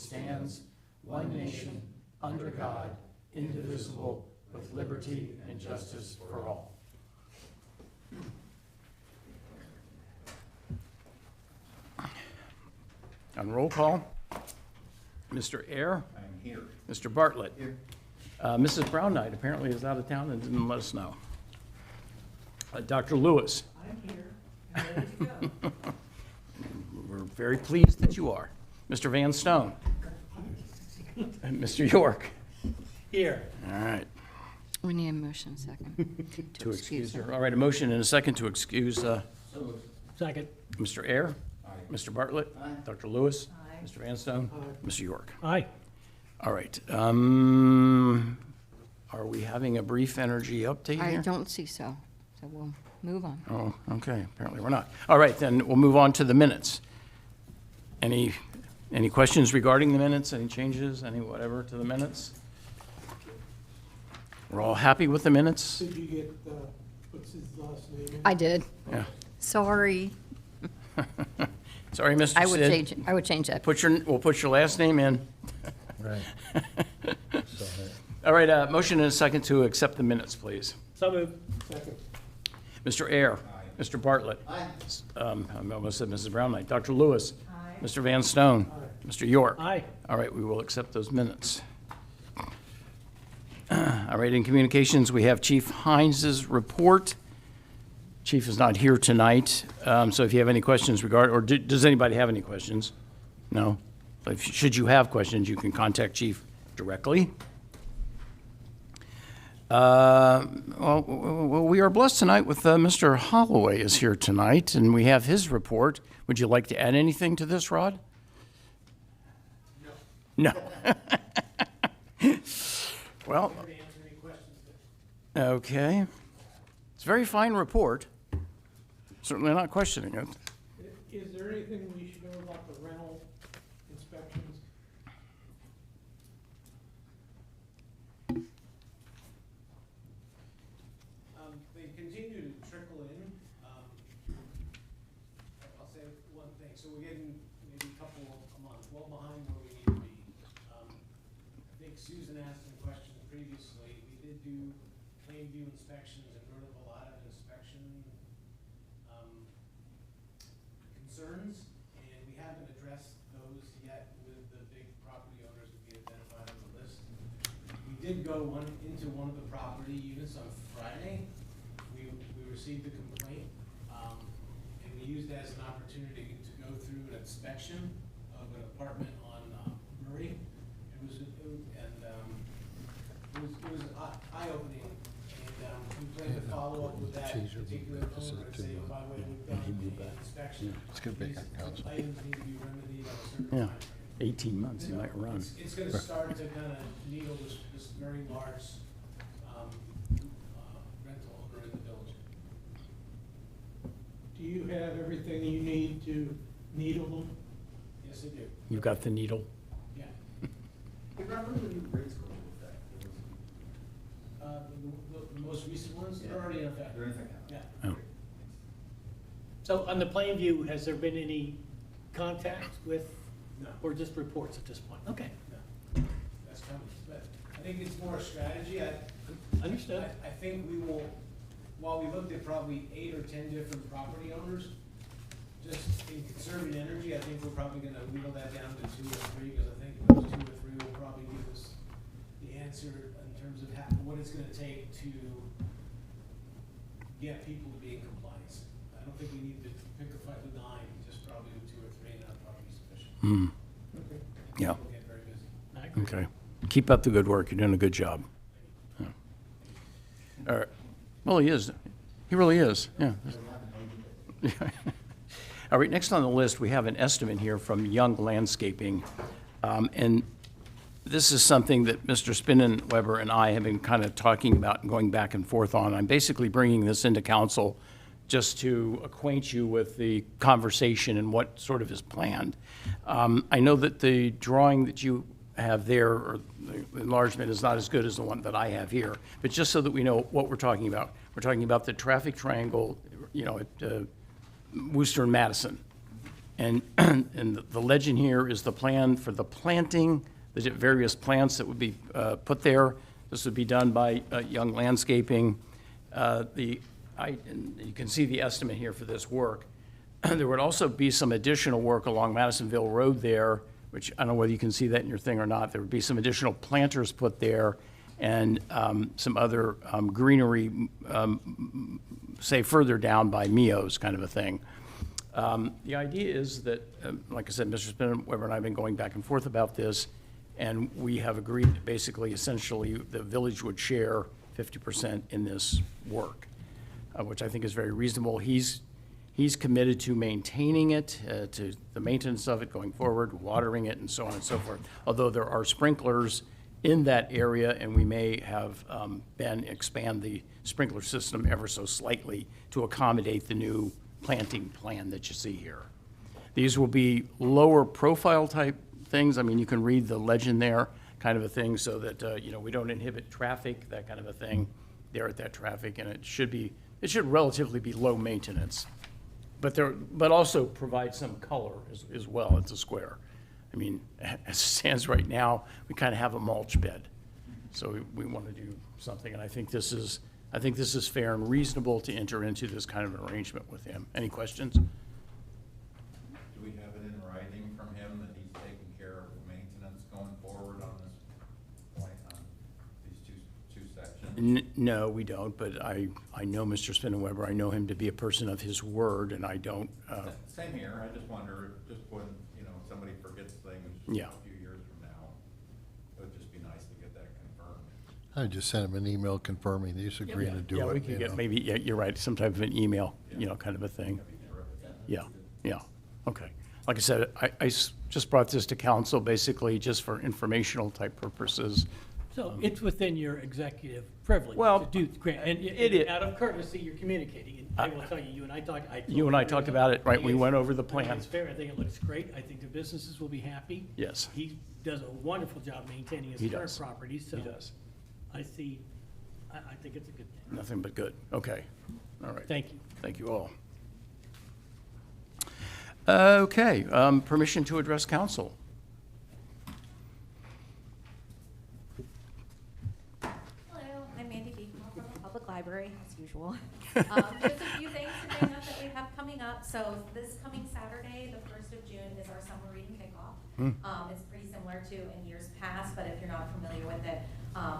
stands, one nation, under God, indivisible, with liberty and justice for all. On roll call, Mr. Eyre. I'm here. Mr. Bartlett. Here. Mrs. Brown Knight apparently is out of town and didn't let us know. Dr. Lewis. I'm here. I'm ready to go. We're very pleased that you are. Mr. Van Stone. And Mr. York. Here. All right. We need a motion second. To excuse her. All right, a motion and a second to excuse Second. Mr. Eyre. Aye. Mr. Bartlett. Aye. Dr. Lewis. Aye. Mr. Van Stone. Mr. York. Aye. All right. Are we having a brief energy update I here? don't see so we'll move on. Oh, okay. Apparently we're not. All right, then we'll move on to the minutes. Any questions regarding the minutes? Any changes? Any whatever to the minutes? We're all happy with the minutes? Did you get, what's his last name? I did. Yeah. Sorry. Sorry, Mr. I would Sid. change that. We'll put your last name in. Right. All right, motion and a second to accept the minutes, please. So moved. Second. Mr. Eyre. Aye. Mr. Bartlett. Aye. I almost said Mrs. Brown Knight. Dr. Lewis. Mr. Van Stone. Mr. York. Aye. All right, we will accept those minutes. All right, in communications, we have Chief Hines' report. Chief is not here tonight, so if you have any questions does anybody have any questions? No? Should you have questions, you can contact Chief directly. Well, we are blessed tonight with Mr. Holloway is here tonight, and we have his report. Would you like to add anything to this, Rod? No. No. Well, okay. It's a very fine report. Certainly not questioning it. Is there anything we should know about the rental inspections? They continue to trickle in. I'll say one thing, so we're getting maybe a couple a month, well behind where we need to be. I think Susan asked some questions previously. We did do plain view inspections and vertical out inspection concerns, and we haven't addressed those yet with the big property owners that we identified on the list. We did go into one of the property units on Friday. We received a complaint, and we used that as an opportunity to go through an inspection of an apartment on Murray. It was eye-opening, and we plan to follow up with that particular owner and say, by the way, we've done the inspection. Let's get back on council. These items need to be remedied on a certain Yeah. time frame. 18 months, you might run. It's gonna start to kind of needle this very large rental over in the village. Do you have everything you need to needle them? Yes, I do. You've got the needle? Yeah. Hey, Rob, when are the new rates going into effect? The most recent ones, they're already in effect. They're in effect now? Yeah. Oh. So on the plain view, has there been any contact with, No, or just reports at this point? Okay. no, that's coming. But I think it's more a strategy. Understood. I think we will, while we looked at probably 8 or 10 different property owners, just in conserving energy, I think we're probably gonna whittle that down to 2 or 3, because I think those 2 or 3 will probably give us the answer in terms of what it's gonna take to get people to be in compliance. I don't think we need to pick a fight with 9, just probably with 2 or 3, and that'll probably be sufficient. Okay. Yeah. We'll get very busy. I agree. Okay. Keep up the good work. You're doing a good job. Yeah. All right. Well, he is. He really is. Yeah. All right. Next on the list, we have an estimate here from Young Landscaping. And this is something that Mr. Spinnenweber and I have been kind of talking about and going back and forth on. I'm basically bringing this into council just to acquaint you with the conversation and what sort of is planned. I know that the drawing that you have there, or the enlargement, is not as good as the one that I have here, but just so that we know what we're talking about. We're talking about the traffic triangle, at Worcester and Madison. And, and the legend here is the plan for the planting, the various plants that would be put there. This would be done by Young Landscaping. And you can see the estimate here for this work. There would also be some additional work along Madisonville Road there, which I don't know whether you can see that in your thing or not. There would be some additional planters put there and some other greenery, say further down by Mio's kind of a thing. The idea is that, like I said, Mr. Spinnenweber and I have been going back and forth about this, and we have agreed that basically, essentially, the village would share 50% in this work, which I think is very reasonable. He's committed to maintaining it, to the maintenance of it going forward, watering it, and so on and so forth. Although there are sprinklers in that area, and we may have Ben expand the sprinkler system ever so slightly to accommodate the new planting plan that you see here. These will be lower profile type things. I mean, you can read the legend there, kind of a thing, so that, you know, we don't inhibit traffic, that kind of a thing there at that traffic, and it should relatively be low maintenance. But also provide some color as well. It's a square. I mean, as it stands right now, we kind of have a mulch bed. So we want to do something, and I think this is fair and reasonable to enter into this kind of an arrangement with him. Any questions? Do we have it in writing from him that he's taking care of the maintenance going forward on this point, on these two sections? No, we don't, but I know Mr. Spinnenweber. I know him to be a person of his word, and I don't, Same here, I just wonder, just when, you know, somebody forgets things Yeah. a few years from now, it would just be nice to get that confirmed. I just sent him an email confirming he's agreeing to do it. yeah, we you could get know. maybe, yeah, you're right, some type of an email, you know, kind of a thing. That'd be terrific. Yeah, okay. Like I said, I just brought this to council basically just for informational type purposes. So it's within your executive privilege Well, to do, grant, and it is. out of courtesy, you're communicating, and I will tell you, you and I talked. You and I talked about it, right? We went over the I think plan. it's fair, I think it looks great, I think the businesses will be happy. Yes. He does a wonderful job maintaining his He current does. property, so. He does. I think it's a good thing. Nothing but good. Okay. All right. Thank you. Thank you all. Okay, permission to address council. Hello, I'm Mandy Beacom from the Public Library, as usual. Just a few things to bring up that we have coming up. So this coming Saturday, the 1st of June, is our summer reading kickoff. It's pretty similar to in years past, but if you're not familiar with it,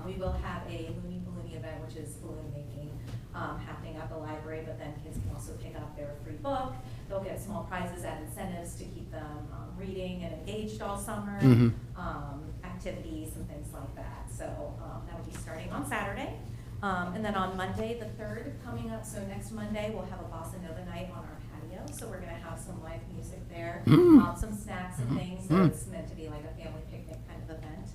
we will have a Looney Balloony event, which is balloon making, happening at the library, but then kids can also pick up their free book. They'll get small prizes and incentives to keep them reading and engaged all summer, activities and things like that. So that'll be starting on Saturday. And then on Monday, the 3rd, coming up, so next Monday, we'll have a Bossa Nova night on our patio. So we're gonna have some live music there, some snacks and things. So it's meant to be like a family picnic kind of event.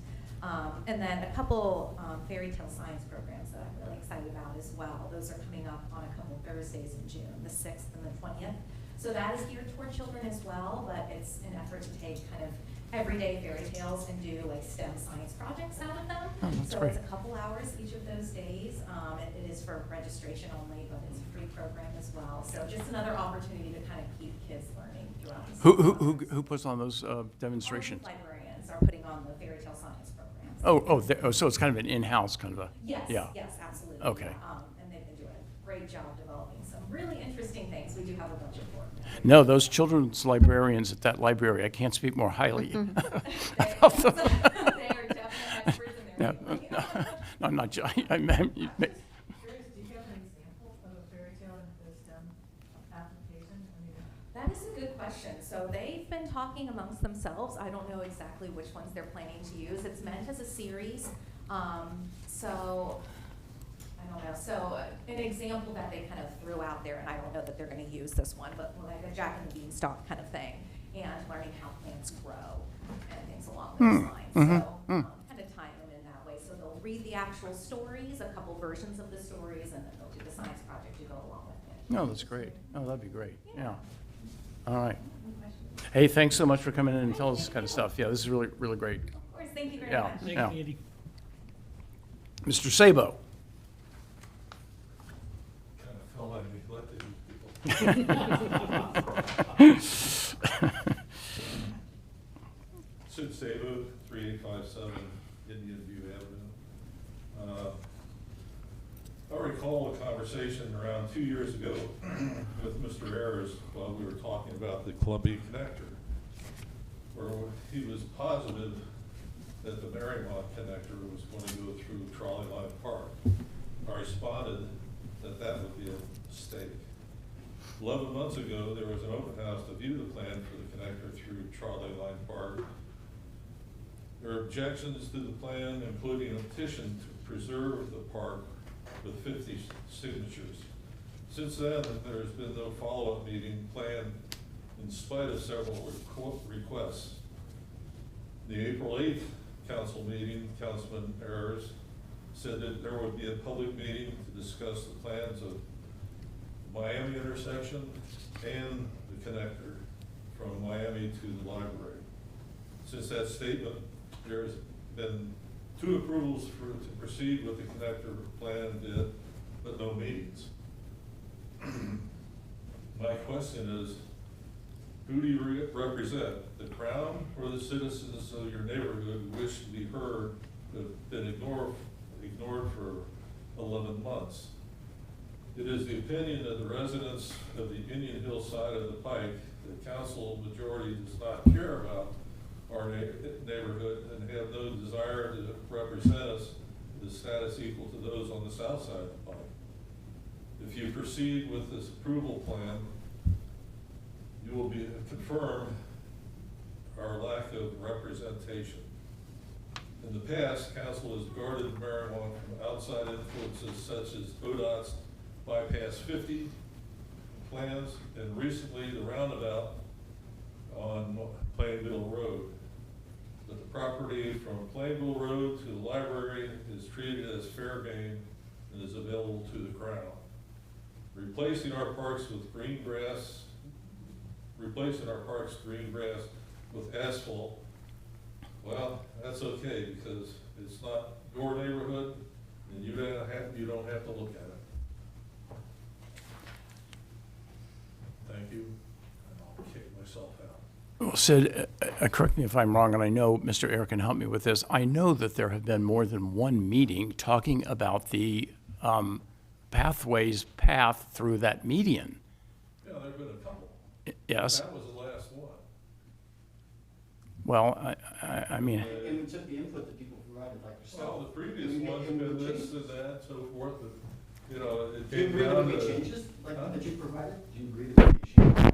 And then a couple fairy tale science programs that I'm really excited about as well. Those are coming up on a couple Thursdays in June, the 6th and the 20th. So that is geared toward children as well, but it's an effort to take kind of everyday fairy tales and do like STEM science projects out of them. Oh, that's so great. it's a couple hours each of those days. It is for registration only, but it's a free program as well. So just another opportunity to kind of keep kids learning throughout the summer. Who puts on those demonstrations? All the librarians are putting on the fairy tale science programs. So it's kind of an in-house kind of a. Yes, Yeah. yes, absolutely. Okay. And they've been doing a great job developing some really interesting things. We do have a budget for them. No, those children's librarians at that library, I can't speak more highly. They are definitely experts in their field. No, I'm not, I meant, Curious, do you have an example of a fairy tale in the STEM application? I mean, That is a good question. So they've been talking amongst themselves. I don't know exactly which ones they're planning to use. It's meant as a series. So I don't know. So an example that they kind of threw out there, and I don't know that they're going to use this one, but like a Jack and the Beanstalk kind of thing, and learning how plants grow and things along those lines. So kind of tying them in that way. So they'll read the actual stories, a couple versions of the stories, and then they'll do the science project to go along with it. no, that's great. Oh, that'd be great, yeah. All right. Any questions? Hey, thanks so much for coming in and telling us this kind of stuff. Yeah, this is really, really great. Of course, thank you very Yeah. much. Thanks, Yeah. Andy. Mr. Sabo. Kind of felt like we neglected these people. Richard Sabo, 3857 Indian View Avenue. I recall a conversation around 2 years ago with Mr. Ayers while we were talking about the Columbia Connector, where he was positive that the Mariemont Connector was going to go through Trolley Line Park. I responded that that would be a mistake. 11 months ago, there was an open house to view the plan for the connector through Trolley Line Park. There are objections to the plan, including a petition to preserve the park with 50 signatures. Since then, there has been no follow-up meeting planned in spite of several requests. The April 8th council meeting, Councilman Ayers said that there would be a public meeting to discuss the plans of Miami intersection and the connector from Miami to the library. Since that statement, there's been 2 approvals to proceed with the connector plan bid, but no meetings. My question is, who do you represent? The Crown or the citizens of your neighborhood who wish to be heard but have been ignored for 11 months? It is the opinion of the residents of the Indian Hill side of the pike that council majority does not care about our neighborhood and have no desire to represent us with a status equal to those on the south side of the pike. If you proceed with this approval plan, you will be confirmed our lack of representation. In the past, council has guarded Mariemont from outside influences such as ODOT's Bypass 50 plans, and recently the roundabout on Plainville Road. But the property from Plainville Road to the library is treated as fair game and is available to the Crown. Replacing our parks with green grass with asphalt, well, that's okay because it's not your neighborhood and you don't have to look at it. Thank you, and I'll kick myself out. Well, Sid, correct me if I'm wrong, and I know Mr. Ayer can help me with this. I know that there have been more than one meeting talking about the path through that median. Yeah, there've been a couple. Yes. That was the last one. Well, I mean, And we took the input that people provided, like yourself. Well, the previous And we one's made been changes. this and that, so forth, and, you know, it Do you came agree that down we to. made changes, like, Huh? that you provided? Do you agree that we made changes?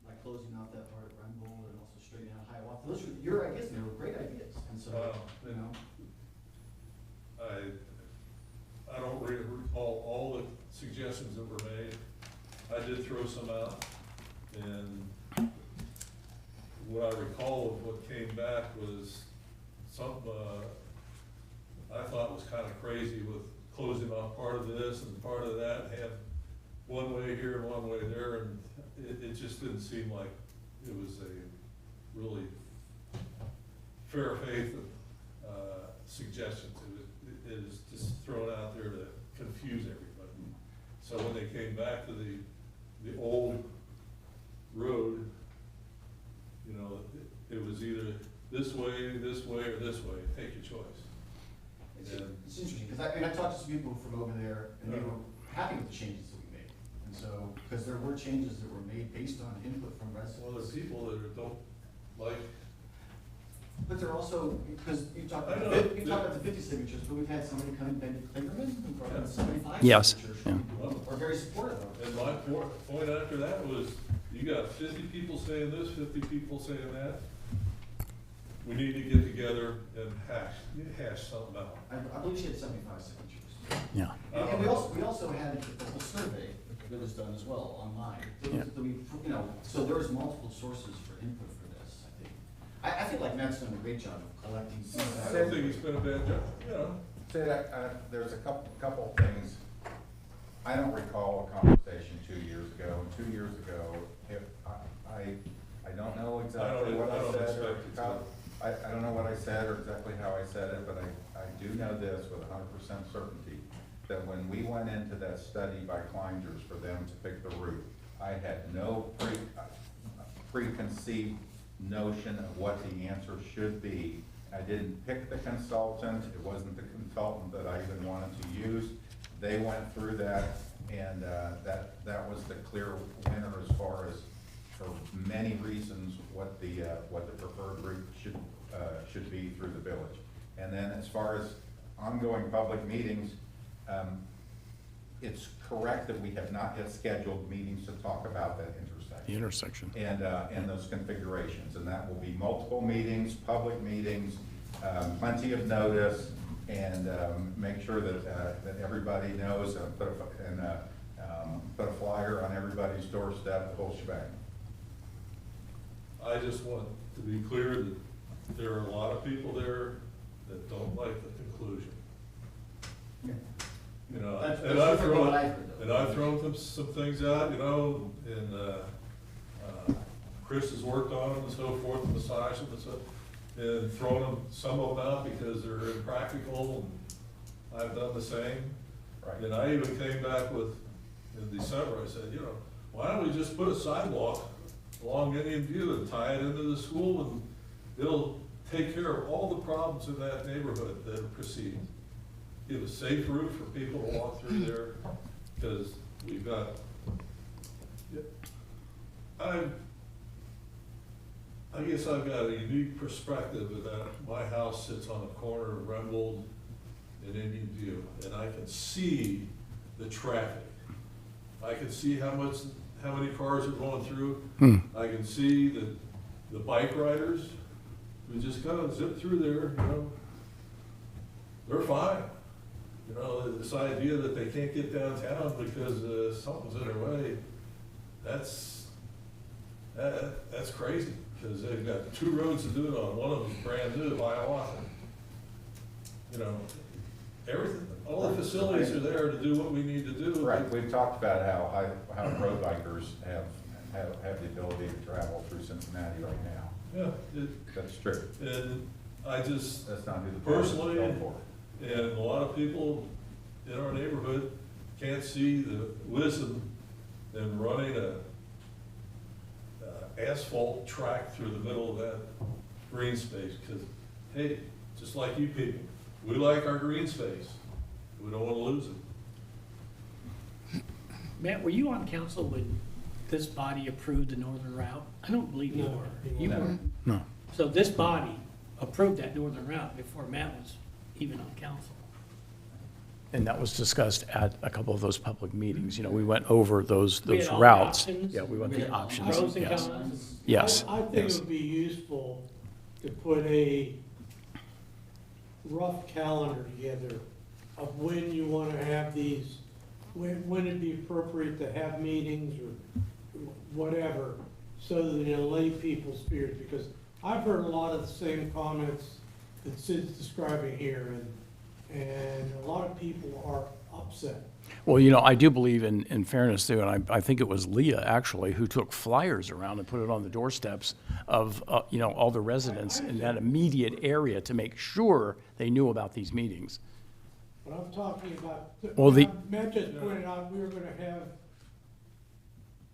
Like closing out that part of Rumble and also straightening out Hiawatha? Those were your ideas, and they were great ideas, and so, you know. I don't really recall all the suggestions that were made. I did throw some out, and what I recall of what came back was some, I thought was kind of crazy with closing off part of this and part of that, and have one way here and one way there, and it just didn't seem like it was a really fair faith suggestion. It is just thrown out there to confuse everybody. So when they came back to the old road, you know, it was either this way, or this way, take your choice. It's And- it's interesting, because I talked to some people from over there, and they were happy with the changes that we made. And so, because there were changes that were made based on input from residents. Well, there's people that don't like. But they're also, because you talked I about, know. you talked about the 50 signatures, but we've had somebody come in, Ben Klingerman, who brought in Yeah. 75 Yes, signatures. yeah. Who are very supportive of it. And my point after that was, you got 50 people saying this, 50 people saying that. We need to get together and hash something out. I believe she had 75 signatures. yeah. And we also had a whole survey that was done as well online. Yeah. So we, you know, so there was multiple sources for input for this, I think. I feel like Matt's done a great job of collecting I feedback. don't think it's been a bad job, you know. Sid, there's a couple of things. I don't recall a conversation 2 years ago. 2 years ago, I don't know exactly what I I don't said expect or it to. how, I don't know what I said or exactly how I said it, but I do know this with 100% certainty, that when we went into that study by Kleinger's for them to pick the route, I had no preconceived notion of what the answer should be. I didn't pick the consultant, it wasn't the consultant that I even wanted to use. They went through that, and that was the clear winner as far as, for many reasons, what the preferred route should be through the village. And then as far as ongoing public meetings, it's correct that we have not yet scheduled meetings to talk about that The intersection. intersection. And those configurations, and that will be multiple meetings, public meetings, plenty of notice, and make sure that everybody knows, and put a flyer on everybody's doorstep, the whole shebang. I just want to be clear that there are a lot of people there that don't like the conclusion. You know, That's and I've specifically what I thrown, heard, though. and I've thrown some things out, you know, and Chris has worked on them and so forth, and massaged them and so, and thrown them, some of them out because they're impractical, and I've done the same. Right. And I even came back with, in December, I said, you know, why don't we just put a sidewalk along Indian View and tie it into the school, and it'll take care of all the problems in that neighborhood that proceed. Give a safe route for people to walk through there, because we've got, I guess I've got a unique perspective in that my house sits on the corner of Rembold and Indian View, and I can see the traffic. I can see how many cars are going through. I can see the bike riders who just kind of zip through there, you know. They're fine. You know, this idea that they can't get downtown because something's in their way, that's crazy, because they've got 2 roads to do it on. One of them's brand new, Hiawatha. You know, everything, all the facilities are there to do what we need to do. Right, we've talked about how road bikers have the ability to travel through Cincinnati right now. Yeah, That's true. and I just, That's not who the personally, built for. and a lot of people in our neighborhood can't see the wisdom in running a asphalt track through the middle of that green space, because, hey, just like you people, we like our green space. We don't want to lose it. Matt, were you on council when this body approved the northern route? I don't believe you were. You No. were. No. So this body approved that northern route before Matt was even on council. And that was discussed at a couple of those public meetings. You know, we went over those We had all the routes. options. Yeah, we went We the had all the options, Pros and yes. cons. Yes, I think yes. it would be useful to put a rough calendar together of when you want to have these, when it'd be appropriate to have meetings or whatever, so that it'll allay people's fears, because I've heard a lot of the same comments that Sid's describing here, and a lot of people are upset. Well, you know, I do believe in fairness too, and I think it was Leah actually who took flyers around and put it on the doorsteps of, you know, all the residents in that immediate area to make sure they knew about these meetings. But I'm talking about, Well, the- Matt just pointed out, we were gonna have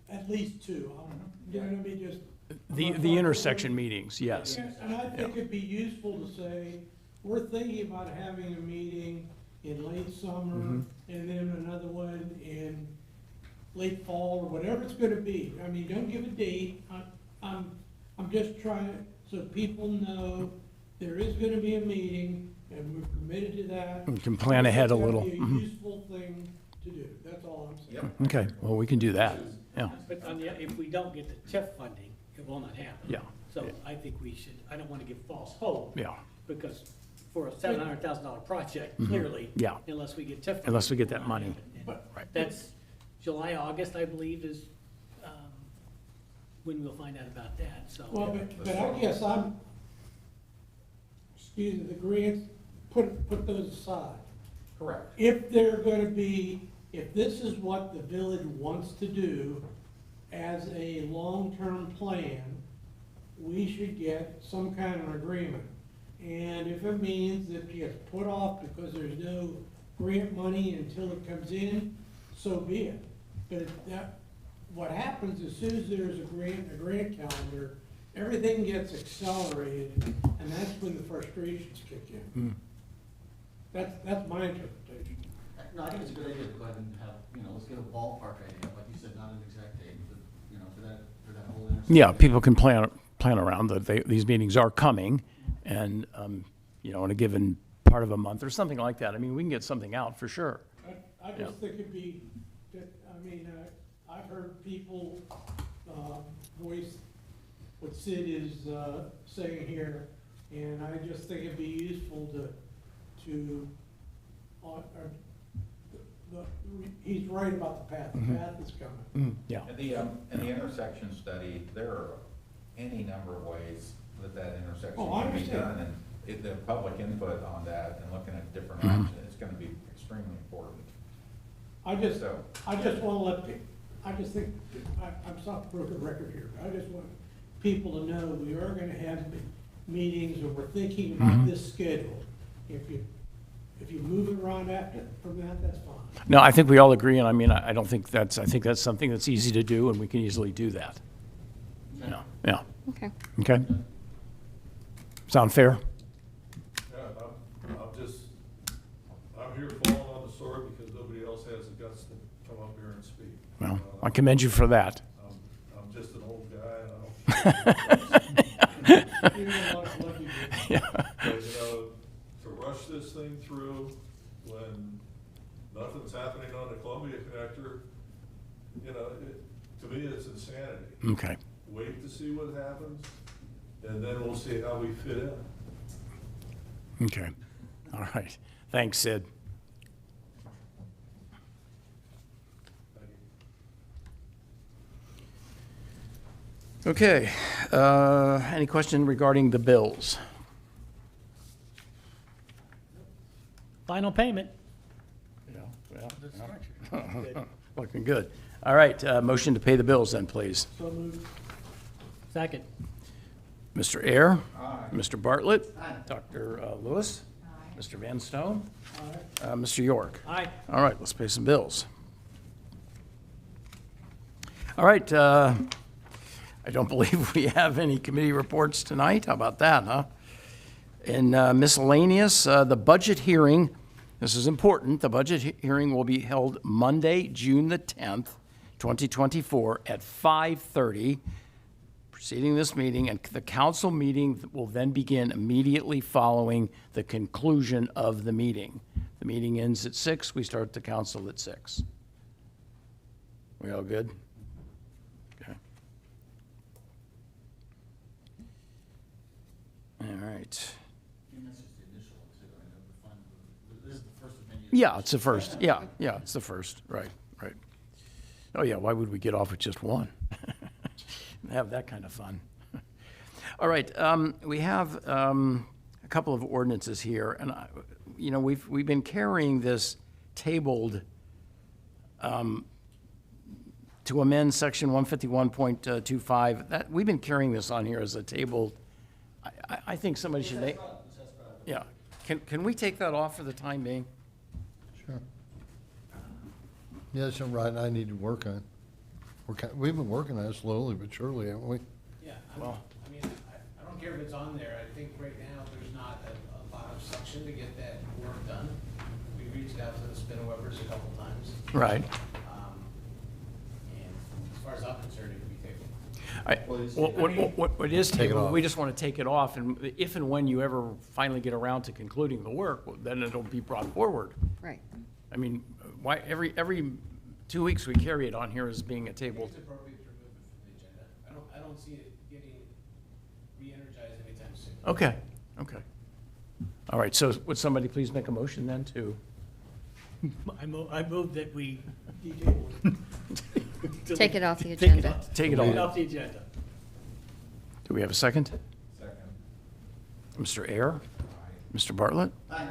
at least 2. They're gonna be just. The intersection meetings, yes. Yeah, and I think it'd be useful to say, we're thinking about having a meeting in late summer, Mm-hmm. and then another one in late fall, or whatever it's gonna be. I mean, don't give a date, I'm just trying, so people know there is gonna be a meeting, and we're committed to that. We can plan ahead a little. That'd be Mhm. a useful thing to do, that's all I'm saying. Okay, well, we can do that, yeah. But on the, if we don't get the TIF funding, it will not happen. Yeah. So I think we should, I don't want to give false hope. Yeah. Because for a $700,000 project, clearly. Mm-hmm. Yeah. Unless we get TIF funding. Unless we get it will that not money. happen. And Right. That's July, August, I believe, is when we'll find out about that, so. Well, but I guess excuse me, the grants, put those aside. Correct. If they're gonna be, if this is what the village wants to do as a long-term plan, we should get some kind of agreement. And if it means that it gets put off because there's no grant money until it comes in, so be it. But what happens as soon as there's a grant calendar, everything gets accelerated, and that's when the frustrations kick in. That's my interpretation. No, I think it's a good idea to go ahead and have, let's get a ballpark idea, like you said, not an exact date, but, for that whole intersection. Yeah, people can plan around that these meetings are coming, and, in a given part of a month or something like that. I mean, we can get something out for sure. I just think it'd be, I've heard people voice what Sid is saying here, and I just think it'd be useful he's right about the path. The path is coming. Yeah. In the intersection study, there are any number of ways that intersection Oh, I can be understand. done. And the public input on that and looking at different options is gonna be extremely important. I just So- wanna let people, I just think, I'm sorry for the record here, but I just want people to know we are gonna have meetings, and we're thinking about this schedule. If you move it around from that, that's fine. No, I think we all agree, and I mean, I think that's something that's easy to do, and we can easily do that. Yeah, Okay. okay? Sound fair? Yeah, I'm here falling on the sword because nobody else has the guts to come up here and speak. Well, I commend you for that. I'm just an old guy, and I Even a lot of lucky people. Yeah. But, to rush this thing through when nothing's happening on the Columbia connector, to me, it's insanity. Okay. Wait to see what happens, and then we'll see how we fit in. Okay. All right. Thanks, Sid. Okay. Any question regarding the bills? Final payment. Looking good. All right, motion to pay the bills then, please. So moved. Second. Mr. Ayer? Mr. Bartlett? Dr. Lewis? Mr. Van Stone? Mr. York? Aye. All right, let's pay some bills. All right, I don't believe we have any committee reports tonight. How about that, huh? In miscellaneous, the budget hearing, this is important, the budget hearing will be held Monday, June the 10th, 2024 at 5:30, preceding this meeting, and the council meeting will then begin immediately following the conclusion of the meeting. The meeting ends at 6, we start the council at 6. We all good? Okay. All right. And that's just the initial, too, the fund, this is the first of many. Yeah, it's the first. Yeah, it's the first. Right. Oh, yeah, why would we get off with just one? Have that kind of fun. All right, we have a couple of ordinances here, and we've been carrying this tabled to amend section 151.25. That we've been carrying this on here as a tabled. I think somebody should make. Yeah, can we take that off for the time being? Sure. Yeah, that's something right I need to work on. We've been working on it slowly but surely, haven't we? Yeah, Well- I don't care if it's on there, I think right now there's not a lot of section to get that work done. We reached out to the Spinnowebers a couple times, Right. and as far as I'm concerned, it could be tabled. What is Take it table, off. we just want to take it off, and if and when you ever finally get around to concluding the work, then it'll be brought forward. Right. I mean, why, every 2 weeks we carry it on here as being a I think table. it's appropriate to remove it from the agenda. I don't see it getting re-energized anytime soon. Okay. All right, so would somebody please make a motion then to, I move that we Take it off the Take it agenda. off. Take it Take it off. off the agenda. do we have a second? Second. Mr. Ayer? Mr. Bartlett? Aye.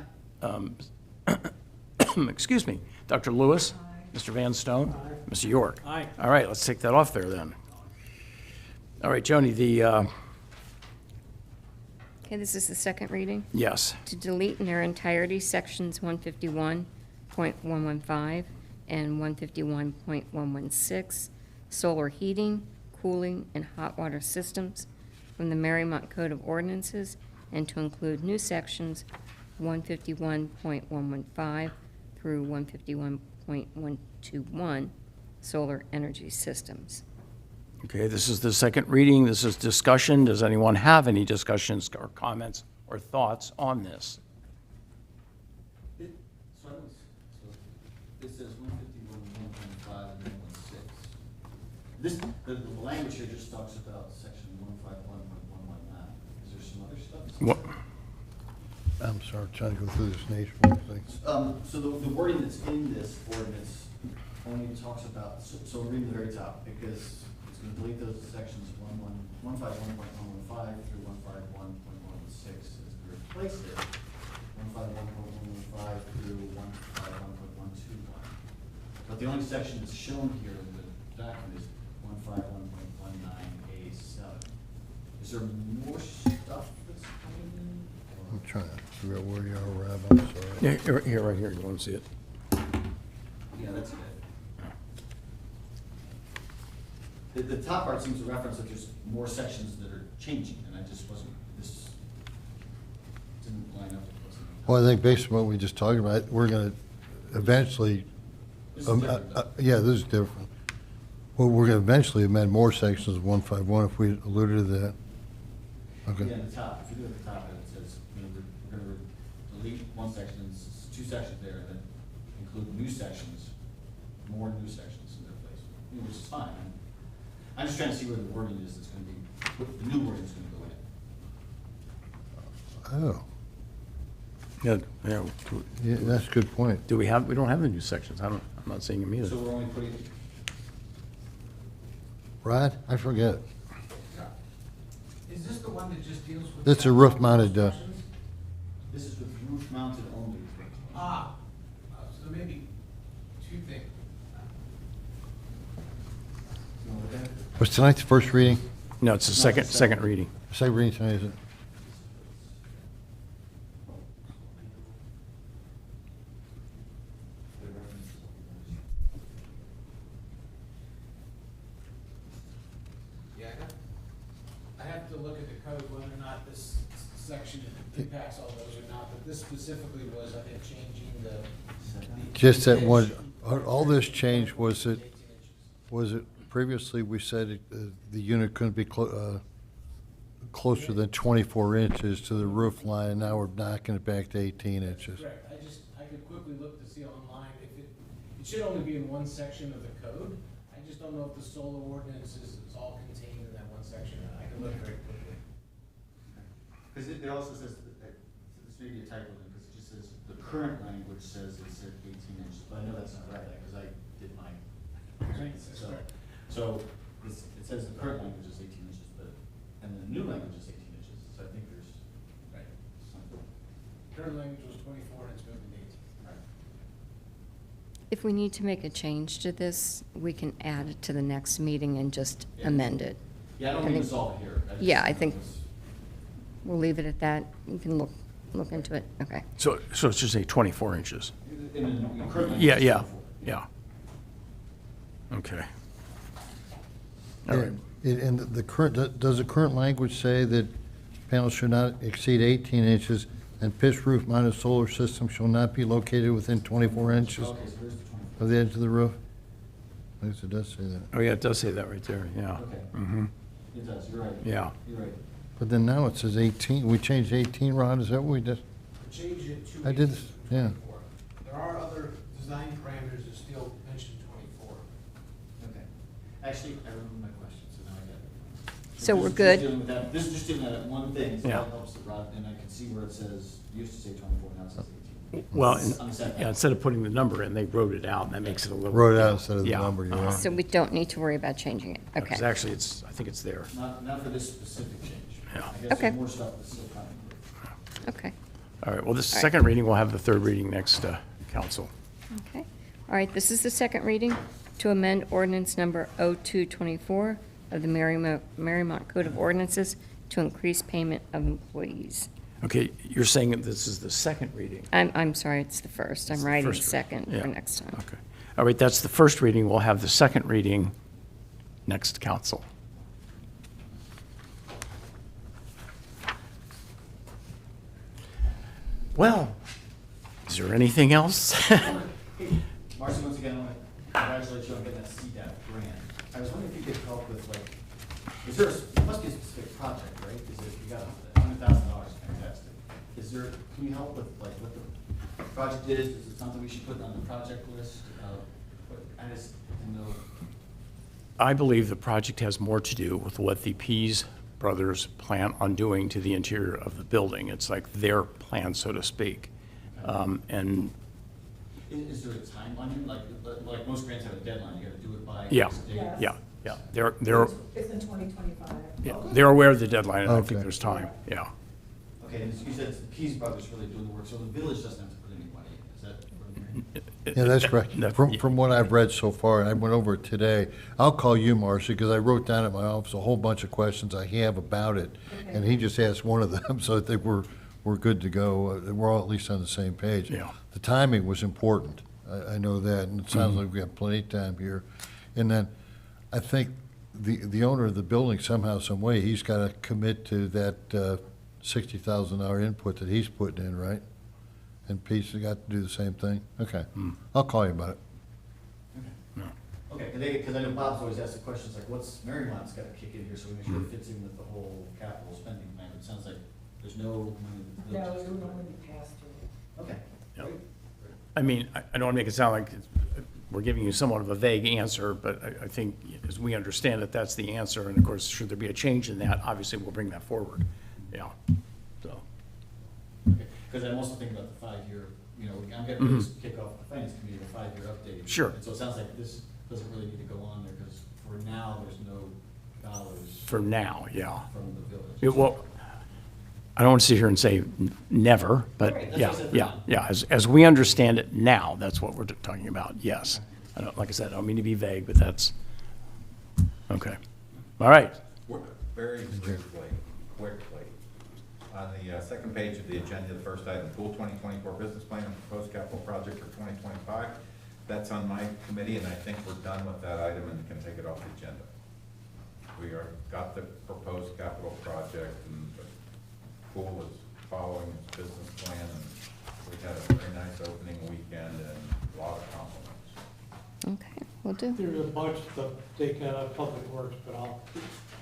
Excuse me, Dr. Lewis? Mr. Van Stone? Mr. York? Aye. All right, let's take that off there then. All right, Joni, Okay, this is the second reading. yes. To delete in their entirety sections 151.115 and 151.116, solar heating, cooling, and hot water systems, from the Mariemont Code of Ordinances and to include new sections 151.115 through 151.121 solar energy systems. Okay, this is the second reading. This is discussion. Does anyone have any discussions or comments or thoughts on this? So it says 151, 1.5, and then 1.6. This, the language here just talks about section 151.119. Is there some other stuff? What? I'm sorry, trying to go through this nature thing. So the wording that's in this ordinance only talks about, so we're reading the very top, because it's gonna delete those sections 151.115 through 151.116. It's gonna replace it 151.115 through 151.121. But the only section that's shown here in the document is 151.19A7. Is there more stuff that's coming in? I'm trying to figure out where you are, Rob, I'm sorry. Yeah, here, right here. You want to see it? Yeah, that's good. The top part seems to reference that there's more sections that are changing, and I just wasn't, this didn't line up with what's in the top. Well, I think based on what we just talked about, we're gonna eventually, This is different, though. yeah, this is different. Well, we're gonna eventually amend more sections of 151 if we alluded to that. Okay. Yeah, at the top, if you look at the top, it says, you know, we're gonna delete one section, it's two sections there, and then include new sections, more new sections in their place, you know, which is fine. I'm just trying to see where the wording is that's gonna be, what the new wording is gonna go in. Oh, Yeah, yeah. yeah, that's a good point. Do we have, we don't have the new sections. I'm not seeing them either. So we're only putting, Rod, I forget. Is this the one that just deals with? It's a roof-mounted, sections? this is with roof mounted only. So maybe two things. You know what that? Was tonight the first reading? No, it's the second reading. Second reading tonight, is it? Yeah, I have to look at the code, whether or not this section impacts all those or not, but this specifically was, I think, changing the. Just that one, all this change was it previously we said the unit couldn't be closer than 24 inches to the roof line, and now we're knocking it back to 18 inches. Correct, I could quickly look to see online if it should only be in one section of the code. I just don't know if the solar ordinance is all contained in that one section. I can look very quickly. Because it also says, this may be a typo, because it just says, the current language says it's at 18 inches, but I know that's not right, because I did mine. That's correct. So, it says the current language is 18 inches, but, and the new language is 18 inches, so I think there's Right. something. Current language was 24 and it's moving to 18. Right. If we need to make a change to this, we can add it to the next meeting and just Yeah. amend it. Yeah, I don't I mean to think- solve it here. Yeah, I think- We'll leave it at that. You can look into it. Okay. So it should say 24 inches. In the current language. Yeah, it's yeah, 24. yeah. Okay. All right. And the current, does the current language say that panels should not exceed 18 inches and pitched roof mounted solar system shall not be located within 24 inches Okay, so there's the 24. of the edge of the roof? I guess it does say that. Oh, yeah, it does say that right there, yeah. Okay. Mm-hmm, It does, you're right. yeah. You're right. But then now it says 18. We changed 18, Ron, is that what we did? Change it to. I did 18 this, from yeah. 24. There are other design parameters that still mention 24. Okay. Actually, I remember my question, so now I get it. So this we're is just good? dealing with that- This is just dealing with that one thing, so Yeah. that helps the rod, and I can see where it says, used to say 24, now it says 18. Well, On the setback. yeah, instead of putting the number in, they wrote it out, and that makes it a little. Wrote it out instead of the Yeah, number, you're right. So we don't need to worry about changing it. Okay. Because actually, I think it's there. Not for this specific change. Yeah. I guess Okay. there's more stuff that's still coming. Okay. All right, well, this All right. second reading, we'll have the third reading next, council. Okay. All right, this is the second reading to amend ordinance number 0224 of the Mariemont Code of Ordinances to increase payment of employees. Okay, you're saying that this is the second reading? I'm sorry, it's the first. I'm It's the writing first reading. second Yeah. for next time. Okay. All right, that's the first reading. We'll have the second reading next council. Well, is there anything else? Marcy, once again, I want to congratulate you on getting that CDAP grant. I was wondering if you could help with, like, it must be a specific project, right? Because if you got $100,000, fantastic. Can you help with, like, what the project is? Is it something we should put on the project list? I just didn't know. I believe the project has more to do with what the Pease brothers plan on doing to the interior of the building. It's like their plan, so to speak. And Is there a timeline? Like most grants have a deadline, you gotta do it by yeah, X date? Yes. yeah. It's in 2025. Yeah, they're aware of the dedeadline, and I think Okay. there's time, yeah. Okay, and you said the Pease brothers really doing the work, so the village doesn't have to put any money in, is that what I'm hearing? Yeah, that's correct. That- From what I've read so far, and I went over it today, I'll call you, Marcy, because I wrote down at my office a whole bunch of questions I have about it, and he just asked one of them, so I think we're good to go. We're all at least on the same page. Yeah. The timing was important. I know that, and it sounds Mm-hmm. like we have plenty of time here. And then, I think the owner of the building somehow, some way, he's got to commit to that $60,000 input that he's putting in, right? And Pete's got to do the same thing? Okay. I'll call you about it. Okay, because I know Bob's always asked the questions like, what's Mariemont's got to kick in here, so we make sure it fits in with the whole capital spending plan. It sounds like there's no money that the No, village it has would to only be passed to. Okay, Yeah. great. I mean, I don't want to make it sound like we're giving you somewhat of a vague answer, but I think as we understand it, that's the answer. And of course, should there be a change in that, obviously, we'll bring that forward. Yeah, so, Because I'm also thinking about the 5-year, I'm getting ready to kick off the finance committee, the 5-year update. Sure. And so it sounds like this doesn't really need to go on there, because for now, there's no dollars for now, yeah. from the village. Well, I don't want to sit here and say never, but Right, that's yeah, what I said, yeah, now. yeah. As we understand it now, that's what we're talking about, yes. Like I said, I don't mean to be vague, but that's, okay. All right, Very briefly, quickly, on the second page of the agenda, the first item, pool 2024 business plan and proposed capital project for 2025. That's on my committee, and I think we're done with that item and can take it off the agenda. We got the proposed capital project, and the pool is following its business plan, and we had a very nice opening weekend and a lot of compliments. Okay, will do. There's a bunch of stuff taken out of Public Works, but I'll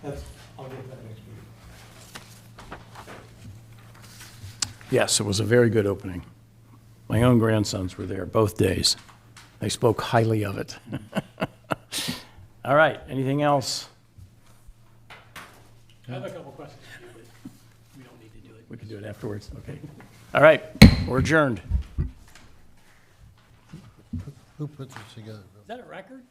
get that next week. yes, it was a very good opening. My own grandsons were there both days. They spoke highly of it. All right, anything else? I have a couple questions for you, but we don't need to do it. We can do it afterwards, okay. All right, we're adjourned. Who put this together? Is that a record?